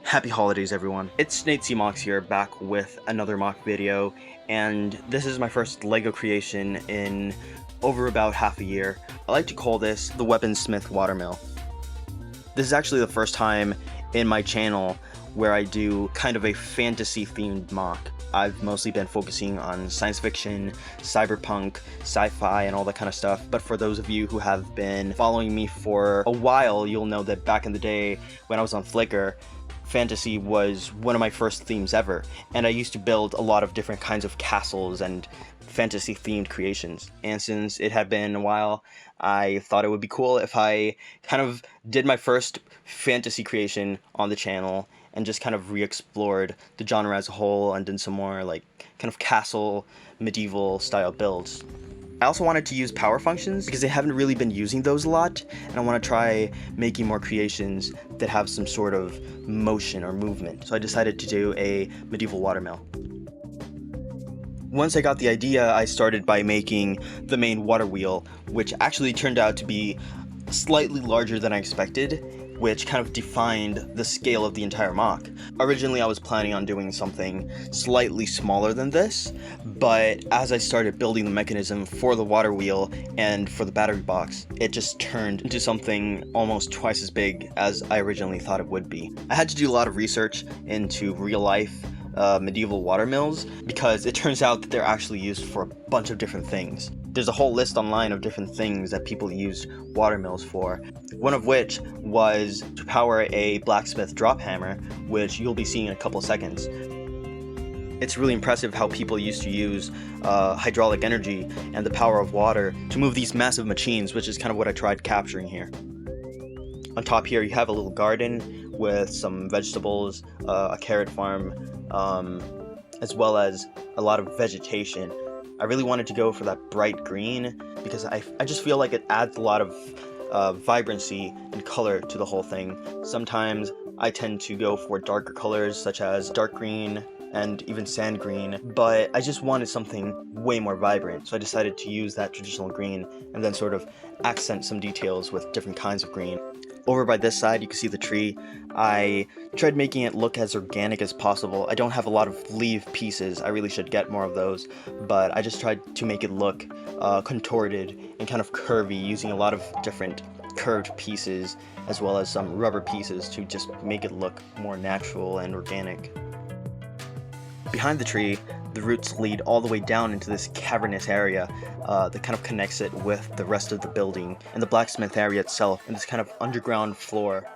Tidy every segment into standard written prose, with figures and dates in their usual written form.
Happy holidays, everyone. It's MOC here, back with another MOC video, and this is my first LEGO creation in over about half a year. I like to call this the Weaponsmith Watermill. This is actually the first time in my channel where I do kind of a fantasy-themed MOC. I've mostly been focusing on science fiction, cyberpunk, sci-fi, and all that kind of stuff, but for those of you who have been following me for a while, you'll know that back in the day when I was on Flickr, fantasy was one of my first themes ever, and I used to build a lot of different kinds of castles and fantasy themed creations. And since it had been a while, I thought it would be cool if I kind of did my first fantasy creation on the channel and just kind of re-explored the genre as a whole and did some more like kind of castle medieval style builds. I also wanted to use power functions because I haven't really been using those a lot, and I want to try making more creations that have some sort of motion or movement. So I decided to do a medieval watermill. Once I got the idea, I started by making the main water wheel, which actually turned out to be slightly larger than I expected, which kind of defined the scale of the entire MOC. Originally I was planning on doing something slightly smaller than this, but as I started building the mechanism for the water wheel and for the battery box, it just turned into something almost twice as big as I originally thought it would be. I had to do a lot of research into real life medieval watermills because it turns out that they're actually used for a bunch of different things. There's a whole list online of different things that people use watermills for, one of which was to power a blacksmith drop hammer, which you'll be seeing in a couple seconds. It's really impressive how people used to use hydraulic energy and the power of water to move these massive machines, which is kind of what I tried capturing here. On top here you have a little garden with some vegetables, a carrot farm, as well as a lot of vegetation. I really wanted to go for that bright green because I just feel like it adds a lot of vibrancy and color to the whole thing. Sometimes I tend to go for darker colors such as dark green and even sand green, but I just wanted something way more vibrant, so I decided to use that traditional green and then sort of accent some details with different kinds of green. Over by this side you can see the tree. I tried making it look as organic as possible. I don't have a lot of leaf pieces, I really should get more of those, but I just tried to make it look contorted and kind of curvy using a lot of different curved pieces as well as some rubber pieces to just make it look more natural and organic. Behind the tree, the roots lead all the way down into this cavernous area that kind of connects it with the rest of the building and the blacksmith area itself and this kind of underground floor.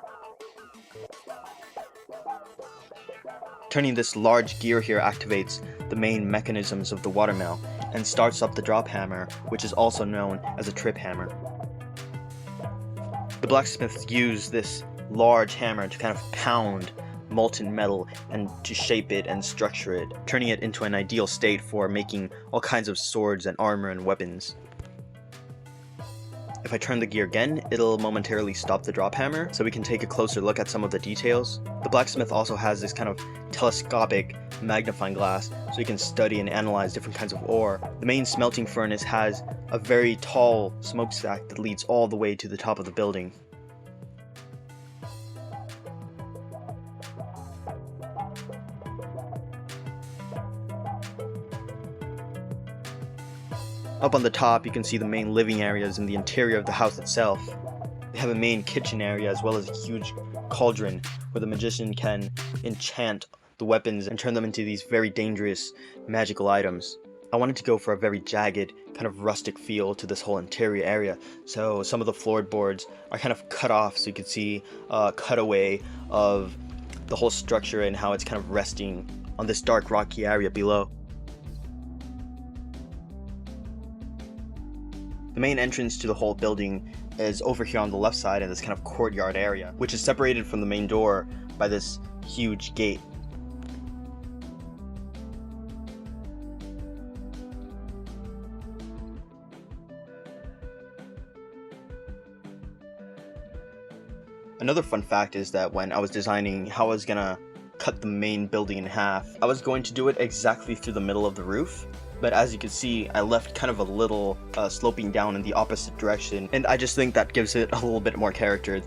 Turning this large gear here activates the main mechanisms of the watermill and starts up the drop hammer, which is also known as a trip hammer. The blacksmiths use this large hammer to kind of pound molten metal and to shape it and structure it, turning it into an ideal state for making all kinds of swords and armor and weapons. If I turn the gear again, it'll momentarily stop the drop hammer, so we can take a closer look at some of the details. The blacksmith also has this kind of telescopic magnifying glass, so you can study and analyze different kinds of ore. The main smelting furnace has a very tall smokestack that leads all the way to the top of the building. Up on the top you can see the main living areas in the interior of the house itself. They have a main kitchen area as well as a huge cauldron where the magician can enchant the weapons and turn them into these very dangerous magical items. I wanted to go for a very jagged, kind of rustic feel to this whole interior area, so some of the floorboards are kind of cut off so you can see a cutaway of the whole structure and how it's kind of resting on this dark rocky area below. The main entrance to the whole building is over here on the left side in this kind of courtyard area, which is separated from the main door by this huge gate. Another fun fact is that when I was designing how I was gonna cut the main building in half, I was going to do it exactly through the middle of the roof, but as you can see, I left kind of a little sloping down in the opposite direction, and I just think that gives it a little bit more character.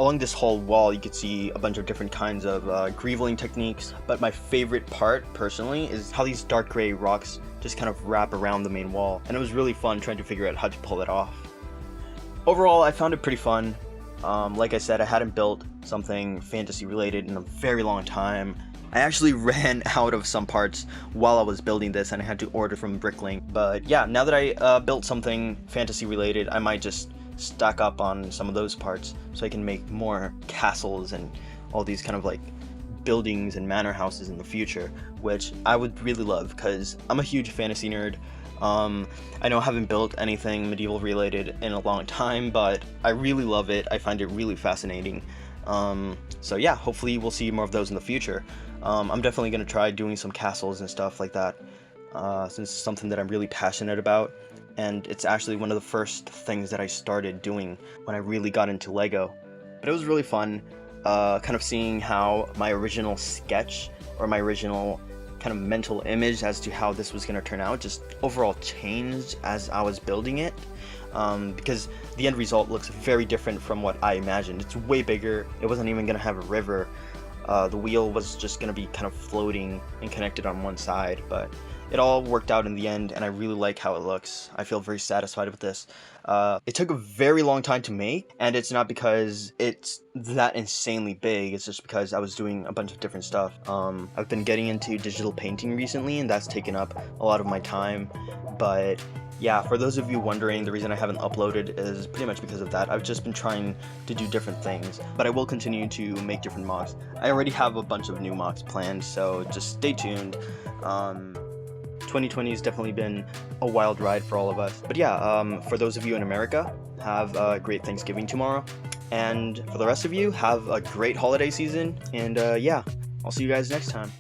Along this whole wall, you could see a bunch of different kinds of greveling techniques, but my favorite part, personally, is how these dark gray rocks just kind of wrap around the main wall, and it was really fun trying to figure out how to pull it off. Overall, I found it pretty fun. Like I said, I hadn't built something fantasy related in a very long time. I actually ran out of some parts while I was building this and I had to order from Bricklink. But yeah, now that I built something fantasy related, I might just stack up on some of those parts so I can make more castles and all these kind of like buildings and manor houses in the future, which I would really love because I'm a huge fantasy nerd. I know I haven't built anything medieval related in a long time, but I really love it. I find it really fascinating. So yeah, hopefully we'll see more of those in the future. I'm definitely going to try doing some castles and stuff like that, since it's something that I'm really passionate about, and it's actually one of the first things that I started doing when I really got into Lego. But it was really fun, kind of seeing how my original sketch, or my original kind of mental image as to how this was going to turn out, just overall changed as I was building it, because the end result looks very different from what I imagined. It's way bigger. It wasn't even going to have a river. The wheel was just going to be kind of floating and connected on one side, but it all worked out in the end, and I really like how it looks. I feel very satisfied with this. It took a very long time to make, and it's not because it's that insanely big, it's just because I was doing a bunch of different stuff. I've been getting into digital painting recently, and that's taken up a lot of my time, but yeah, for those of you wondering, the reason I haven't uploaded is pretty much because of that. I've just been trying to do different things, but I will continue to make different MOCs. I already have a bunch of new MOCs planned, so just stay tuned. 2020 has definitely been a wild ride for all of us. But yeah, for those of you in America, have a great Thanksgiving tomorrow. And for the rest of you, have a great holiday season. And yeah, I'll see you guys next time.